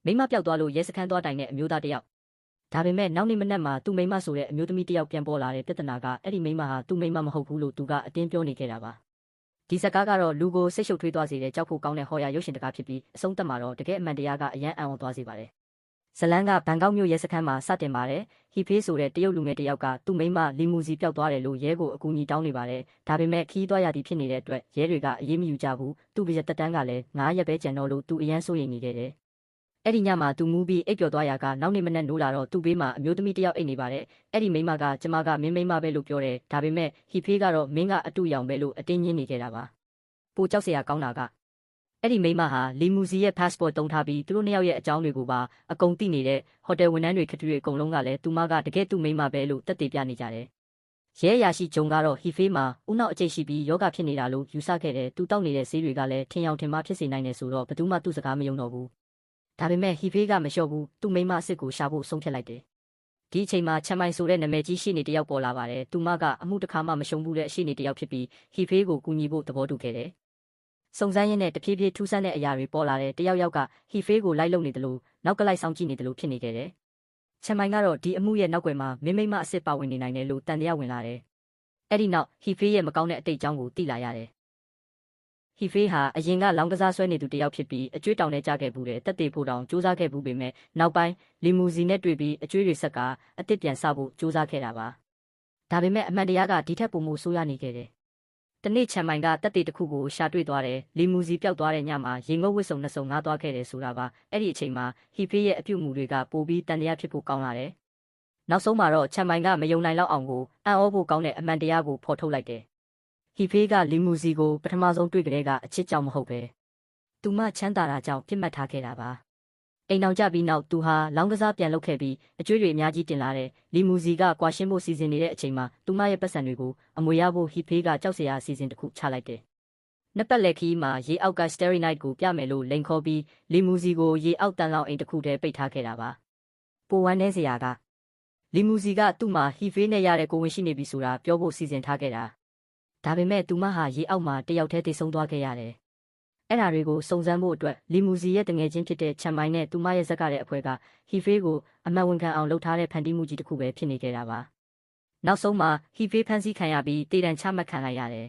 မိမပျောက်သွားလို့ရဲစခန်းသွားတိုင်တဲ့အမျိုးသားတယောက်ဒါပေမဲ့နောက်နေ့မနက်မှာသူ့မိမဆိုတဲ့အမျိုးသမီးတယောက်ပြန်ပေါ်လာတဲ့ပြဿနာကအဲ့ဒီမိမဟာသူ့မိမမဟုတ်ဘူးလို့သူကအတင်းပြောနေခဲ့တာပါဒီစကားကတော့လူကိုစိတ်ရှုပ်ထွေးသွားစေတဲ့ကြောက်ဖို့ကောင်းတဲ့ဟော်ရရုပ်ရှင်တကားဖြစ်ပြီးအဆုံးသတ်မှာတော့တကယ်အမှန်တရားကအယံအံ့ဩသွားစေပါတယ်ဇလန်းကဘန်ကောက်မြို့ရဲစခန်းမှာစတင်ပါတယ်ဟီဖေးဆိုတဲ့တရုတ်လူငယ်တယောက်ကသူ့မိမလီမူစီပျောက်သွားတယ်လို့ရဲကိုအကူအညီတောင်းနေပါတယ်ဒါပေမဲ့ခီးသွားရသည်ဖြစ်နေတဲ့အတွက်ရဲတွေကအရေးမယူကြဘူးသူ့ပြရက်တက်တန်းကလည်း9ရက်ပဲကျန်တော့လို့သူအရန်စိုးရိမ်နေခဲ့တယ်အဲ့ဒီညမှာသူမူးပြီးအိပ်ပျော်သွားရာကနောက်နေ့မနက်နိုးလာတော့သူ့ဘေးမှာအမျိုးသမီးတယောက်အိပ်နေပါတယ်အဲ့ဒီမိမကကျမကမင်းမိမပဲလို့ပြောတယ်ဒါပေမဲ့ဟီဖေးကတော့မင်းကအတူရောင်ပဲလို့အတင်းညင်းနေခဲ့တာပါပိုကြောက်စရာကောင်းတာကအဲ့ဒီမိမဟာလီမူစီရဲ့ passport တုံးထားပြီးသူတို့နှစ်ယောက်ရဲ့အကြောင်းတွေကိုပါအကုန်သိနေတဲ့ဟိုတယ်ဝန်ထမ်းတွေခတူတွေအကုန်လုံးကလည်းသူမကတကယ်သူ့မိမပဲလို့တက်တည်ပြနေကြတယ်ရဲရရှိဂျုံကတော့ဟီဖေးမှာဦးနောက်အကျိတ်ရှိပြီးယောဂဖြစ်နေတာလို့ယူဆခဲ့တယ်သူတောက်နေတဲ့ဆေးတွေကလည်းထင်ယောင်ထင်မှားဖြစ်စေနိုင်တယ်ဆိုတော့ဘယ်သူမှသူ့စကားမယုံတော့ဘူးဒါပေမဲ့ဟီဖေးကမလျှော့ဘူးသူ့မိမအစ်စ်ကိုရှာဖို့ဆုံးဖြတ်လိုက်တယ်ဒီအချိန်မှာချမ်မိုင်ဆိုတဲ့နာမည်ကြီးရှေ့နေတယောက်ပေါ်လာပါတယ်သူမကအမှုတစ်ခါမှမရှုံဘူးတဲ့ရှေ့နေတယောက်ဖြစ်ပြီးဟီဖေးကိုကူညီဖို့သဘောတူခဲ့တယ်စုံစမ်းရင်းနဲ့တဖြည်းဖြည်းထူးဆန်းတဲ့အရာတွေပေါ်လာတဲ့တယောက်ယောက်ကဟီဖေးကိုလိုက်လုံနေတယ်လို့နောက်ကလိုက်ဆောင်ကြည့်နေတယ်လို့ဖြစ်နေခဲ့တယ်ချမ်မိုင်ကတော့ဒီအမှုရဲ့နောက်ွယ်မှာမင်းမိမအစ်စ်ပါဝင်နေနိုင်တယ်လို့တန်တရားဝင်လာတယ်အဲ့ဒီနောက်ဟီဖေးရဲ့မကောင်းတဲ့အတိတ်အကြောင်းကိုသိလာရတယ်ဟီဖေးဟာအရင်ကလောင်းကစားဆွဲနေသူတယောက်ဖြစ်ပြီးအကျွေးတောင်နဲ့ကြားခဲ့ဘူးတဲ့တက်သေးဖို့တောင်စူးစမ်းခဲ့ဘူးပေမဲ့နောက်ပိုင်းလီမူစီနဲ့တွေ့ပြီးအကျွေးတွေဆက်ကအစ်စ်ပြန်စဖို့စူးစမ်းခဲ့တာပါဒါပေမဲ့အမှန်တရားကဒီထက်ပိုမိုဆိုးရနေခဲ့တယ်တနေ့ချမ်မိုင်ကတက်သေးတစ်ခုကိုရှာတွေ့သွားတယ်လီမူစီပျောက်သွားတဲ့ညမှာရေငုပ်ဝစ်စုံနှစ်စုံငားသွားခဲ့တယ်ဆိုတာပါအဲ့ဒီအချိန်မှာဟီဖေးရဲ့အပြုတ်မှုတွေကပိုပြီးတန်တရားဖြစ်ဖို့ကောင်းလာတယ်နောက်ဆုံးမှာတော့ချမ်မိုင်ကမယုံနိုင်လောက်အောင်ကိုအံ့ဩဖို့ကောင်းတဲ့အမှန်တရားကိုဖော်ထုတ်လိုက်တယ်ဟီဖေးကလီမူစီကိုပထမဆုံးတွေ့ကြတဲ့ကအချစ်ကြောင့်မဟုတ်ပဲသူမချမ်းသာတာကြောင့်ပြစ်မှတ်ထားခဲ့တာပါအိမ်အောင်ကြပြီးနောက်သူဟာလောင်းကစားပြန်လုပ်ခဲ့ပြီးအကျွေးတွေအများကြီးတင်လာတယ်လီမူစီကကွာရှင်းဖို့စီစဉ်နေတဲ့အချိန်မှာသူမရဲ့ပတ်စံတွေကိုအမွေရဖို့ဟီဖေးကကြောက်စရာအစီအစဉ်တစ်ခုချလိုက်တယ်နှစ်ပတ်လည်ခီးမှာရေအောက်က Starry Night ကိုပြမယ်လို့လိန်ခေါ်ပြီးလီမူစီကိုရေအောက်တန်လောင်အိမ်တစ်ခုထဲပိတ်ထားခဲ့တာပါပိုဝမ်းနေစရာကလီမူစီကသူ့မှာဟီဖေးနဲ့ရတဲ့ကိုဝင်ရှိနေပြီဆိုတာပြောဖို့စီစဉ်ထားခဲ့တာဒါပေမဲ့သူမဟာရေအောက်မှာတယောက်တည်းတိတ်ဆုံးသွားခဲ့ရတယ်အဲ့ဒါတွေကိုစုံစမ်းဖို့အတွက်လီမူစီရဲ့တငယ်ချင်းဖြစ်တဲ့ချမ်မိုင်နဲ့သူမရဲ့ဇက်ကတဲ့အဖွဲကဟီဖေးကိုအမှန်ဝန်ခံအောင်လုပ်ထားတဲ့ဖန်တီးမှုကြီးတစ်ခုပဲဖြစ်နေခဲ့တာပါနောက်ဆုံးမှာဟီဖေးဖန်ဆီးခံရပြီးတေတံချမှတ်ခံလိုက်ရတယ်